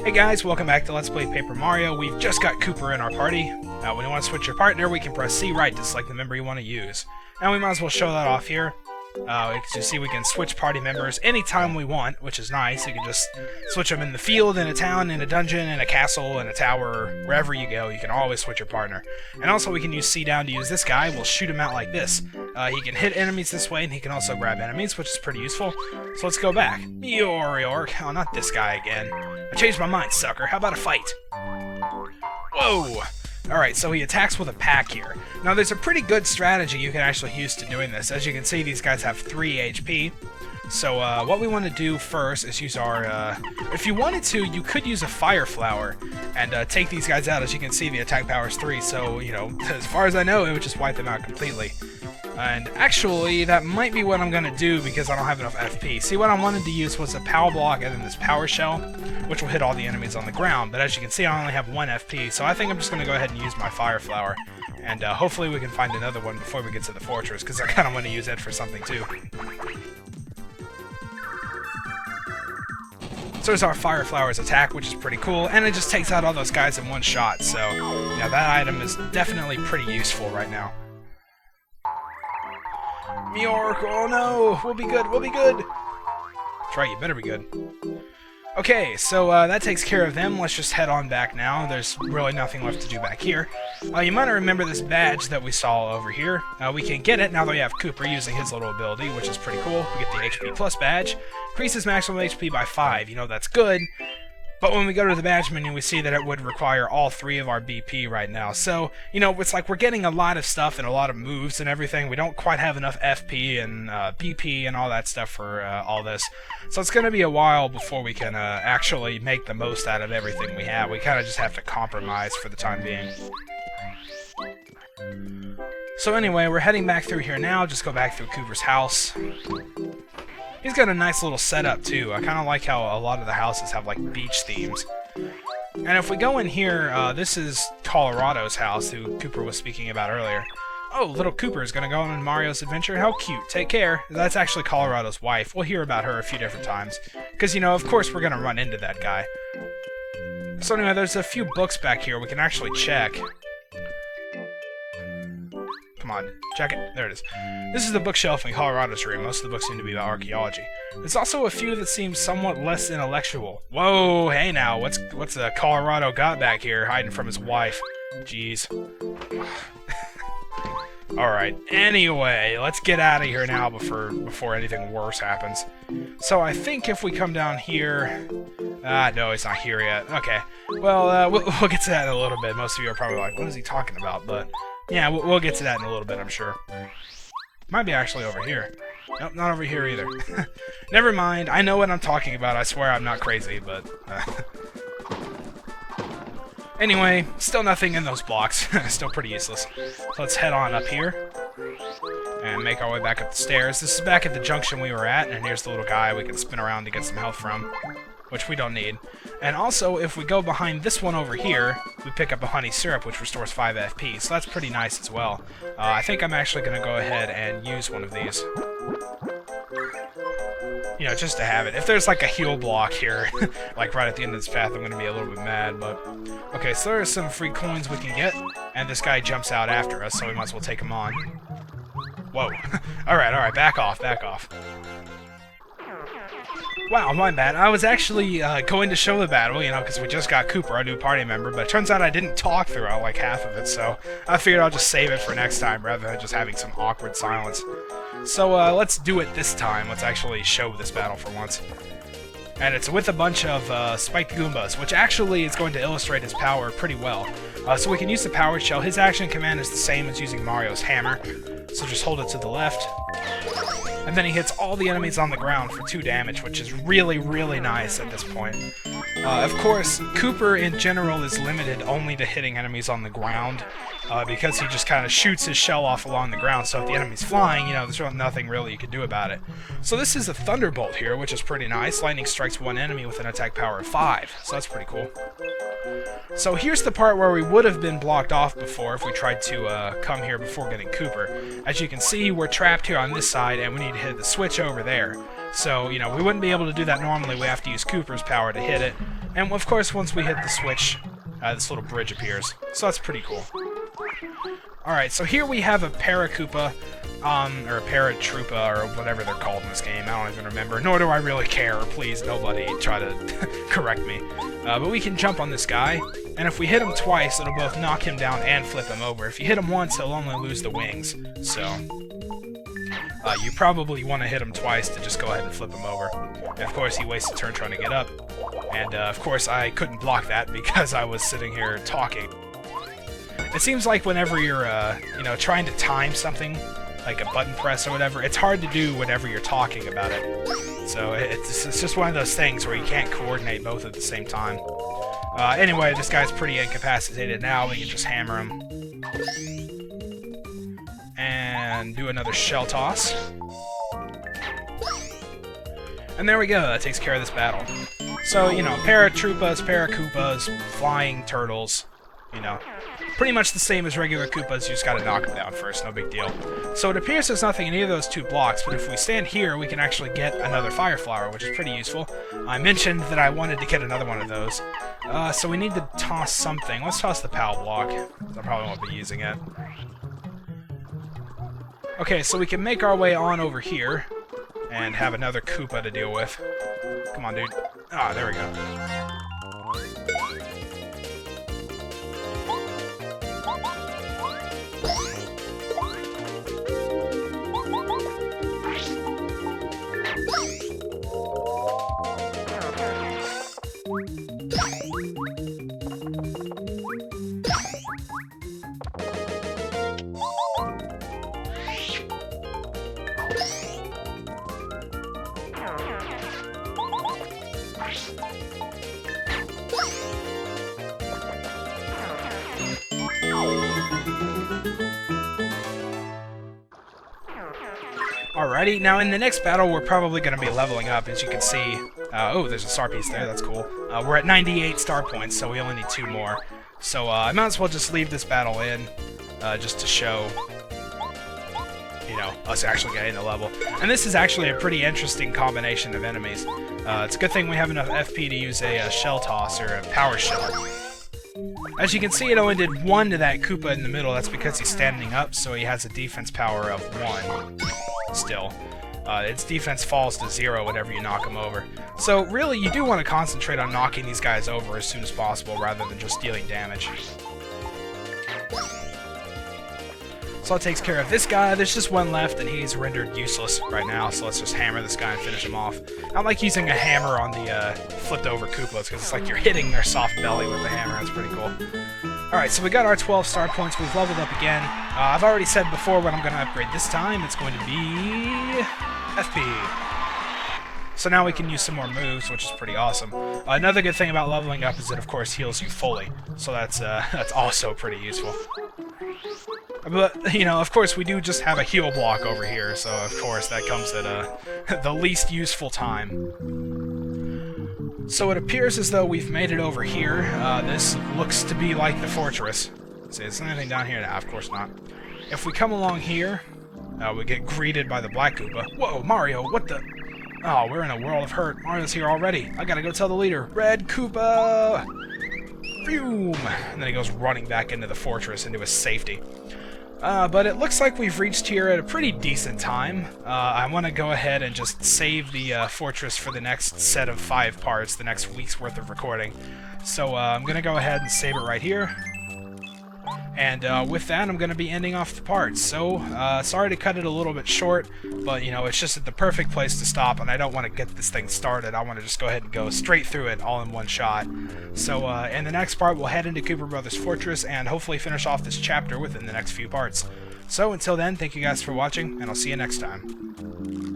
Hey guys, welcome back to Let's Play Paper Mario. We've just got Koopa in our party. When you want to switch your partner, we can press C right to select the member you want to use. And we might as well show that off here. As you see, we can switch party members anytime we want, which is nice. You can just switch them in the field, in a town, in a dungeon, in a castle, in a tower, wherever you go. You can always switch your partner. And also we can use C down to use this guy. We'll shoot him out like this. He can hit enemies this way, and he can also grab enemies, which is pretty useful. So let's go back. York. Oh, not this guy again. I changed my mind, sucker. How about a fight? Whoa! Alright, so he attacks with a pack here. Now there's a pretty good strategy you can actually use to doing this. As you can see, these guys have 3 HP. So what we want to do first is use our... if you wanted to, you could use a Fire Flower and take these guys out. As you can see, the attack power is 3, so, you know, as far as I know, it would just wipe them out completely. And actually, that might be what I'm going to do because I don't have enough FP. See, what I wanted to use was a Power Block and then this Power Shell, which will hit all the enemies on the ground. But as you can see, I only have 1 FP, so I think I'm just going to go ahead and use my Fire Flower. And hopefully we can find another one before we get to the fortress, because I kind of want to use it for something too. So there's our Fire Flower's attack, which is pretty cool, and it just takes out all those guys in one shot. So, yeah, that item is definitely pretty useful right now. York, oh no! We'll be good, we'll be good! That's right, you better be good. Okay, so that takes care of them. Let's just head on back now. There's really nothing left to do back here. You might remember this badge that we saw over here. We can get it now that we have Koopa using his little ability, which is pretty cool. We get the HP Plus badge. Increases maximum HP by 5. You know, that's good. But when we go to the badge menu, we see that it would require all 3 of our BP right now. So, you know, it's like we're getting a lot of stuff and a lot of moves and everything. We don't quite have enough FP and BP and all that stuff for all this. So it's going to be a while before we can actually make the most out of everything we have. We kind of just have to compromise for the time being. So anyway, we're heading back through here now. Just go back through Koopa's house. He's got a nice little setup, too. I kind of like how a lot of the houses have, like, beach themes. And if we go in here, this is Colorado's house, who Koopa was speaking about earlier. Oh, little Koopa is going to go on Mario's adventure. How cute. Take care. That's actually Colorado's wife. We'll hear about her a few different times. Because, you know, of course we're going to run into that guy. So anyway, there's a few books back here we can actually check. Come on, check it. There it is. This is the bookshelf in Colorado's room. Most of the books seem to be about archaeology. There's also a few that seem somewhat less intellectual. Whoa, hey now, what's Colorado got back here hiding from his wife? Jeez. Alright, anyway, let's get out of here now before anything worse happens. So I think if we come down here... no, he's not here yet. Okay, well, we'll get to that in a little bit. Most of you are probably like, what is he talking about? But... yeah, we'll get to that in a little bit, I'm sure. Might be actually over here. Nope, not over here either. Never mind, I know what I'm talking about. I swear I'm not crazy, but... Anyway, still nothing in those blocks. Still pretty useless. So let's head on up here. And make our way back up the stairs. This is back at the junction we were at, and here's the little guy we can spin around to get some health from. Which we don't need. And also, if we go behind this one over here, we pick up a honey syrup, which restores 5 FP, so that's pretty nice as well. I think I'm actually going to go ahead and use one of these. You know, just to have it. If there's like a heal block here, like right at the end of this path, I'm going to be a little bit mad, but... okay, so there are some free coins we can get, and this guy jumps out after us, so we might as well take him on. Whoa. Alright, back off. Wow, my bad. I was actually going to show the battle, you know, because we just got Koopa, our new party member, but it turns out I didn't talk throughout, like, half of it, so I figured I'll just save it for next time rather than just having some awkward silence. So, let's do it this time. Let's actually show this battle for once. And it's with a bunch of spiked Goombas, which actually is going to illustrate his power pretty well. So we can use the Power Shell. His action command is the same as using Mario's hammer, so just hold it to the left. And then he hits all the enemies on the ground for 2 damage, which is really, really nice at this point. Of course, Koopa in general is limited only to hitting enemies on the ground, because he just kind of shoots his shell off along the ground, so if the enemy's flying, you know, there's nothing really you can do about it. So this is a Thunderbolt here, which is pretty nice. Lightning strikes 1 enemy with an attack power of 5, so that's pretty cool. So here's the part where we would have been blocked off before if we tried to come here before getting Koopa. As you can see, we're trapped here on this side, and we need to hit the switch over there. So, you know, we wouldn't be able to do that normally. We have to use Koopa's power to hit it. And of course, once we hit the switch, this little bridge appears. So that's pretty cool. Alright, so here we have a Para-Koopa, or a Paratroopa, or whatever they're called in this game. I don't even remember, nor do I really care. Please, nobody try to correct me. But we can jump on this guy, and if we hit him twice, it'll both knock him down and flip him over. If you hit him once, he'll only lose the wings. So, you probably want to hit him twice to just go ahead and flip him over. And of course, he wastes a turn trying to get up. And of course, I couldn't block that because I was sitting here talking. It seems like whenever you're, you know, trying to time something, like a button press or whatever, it's hard to do whenever you're talking about it. So it's just one of those things where you can't coordinate both at the same time. Anyway, this guy's pretty incapacitated now. We can just hammer him. And do another shell toss. And there we go, that takes care of this battle. So, you know, Paratroopas, Para-Koopas, flying turtles, you know, pretty much the same as regular Koopas, you just gotta knock them down first, no big deal. So it appears there's nothing in any of those two blocks, but if we stand here, we can actually get another Fire Flower, which is pretty useful. I mentioned that I wanted to get another one of those. So we need to toss something. Let's toss the POW block. I probably won't be using it. Okay, so we can make our way on over here and have another Koopa to deal with. Come on, dude. Ah, there we go. Alrighty, now in the next battle we're probably going to be leveling up, as you can see. Oh, there's a star piece there, that's cool. We're at 98 star points, so we only need 2 more. So I might as well just leave this battle in, just to show, you know, us actually getting the level. And this is actually a pretty interesting combination of enemies. It's a good thing we have enough FP to use a shell toss, or a power shell. As you can see, it only did 1 to that Koopa in the middle. That's because he's standing up, so he has a defense power of 1 still. Its defense falls to 0 whenever you knock him over. So really, you do want to concentrate on knocking these guys over as soon as possible, rather than just dealing damage. So that takes care of this guy. There's just 1 left, and he's rendered useless right now, so let's just hammer this guy and finish him off. I like using a hammer on the flipped over Koopas, because it's like you're hitting their soft belly with the hammer. That's pretty cool. Alright, so we got our 12 star points. We've leveled up again. I've already said before what I'm going to upgrade this time. It's going to be FP. So now we can use some more moves, which is pretty awesome. Another good thing about leveling up is it, of course, heals you fully. So that's also pretty useful. But, you know, of course, we do just have a heal block over here, so of course that comes at the least useful time. So it appears as though we've made it over here. This looks to be like the fortress. See, is there anything down here? Nah, of course not. If we come along here, we get greeted by the Black Koopa. Whoa, Mario, what the... Oh, we're in a world of hurt. Mario's here already. I gotta go tell the leader. Red Koopa! Boom! And then he goes running back into the fortress, into his safety. But it looks like we've reached here at a pretty decent time. I want to go ahead and just save the fortress for the next set of 5 parts, the next week's worth of recording. So I'm going to go ahead and save it right here. And with that, I'm going to be ending off the parts. So, sorry to cut it a little bit short, but, you know, it's just at the perfect place to stop, and I don't want to get this thing started. I want to just go ahead and go straight through it all in one shot. So, in the next part, we'll head into Koopa Bros. Fortress and hopefully finish off this chapter within the next few parts. So, until then, thank you guys for watching, and I'll see you next time.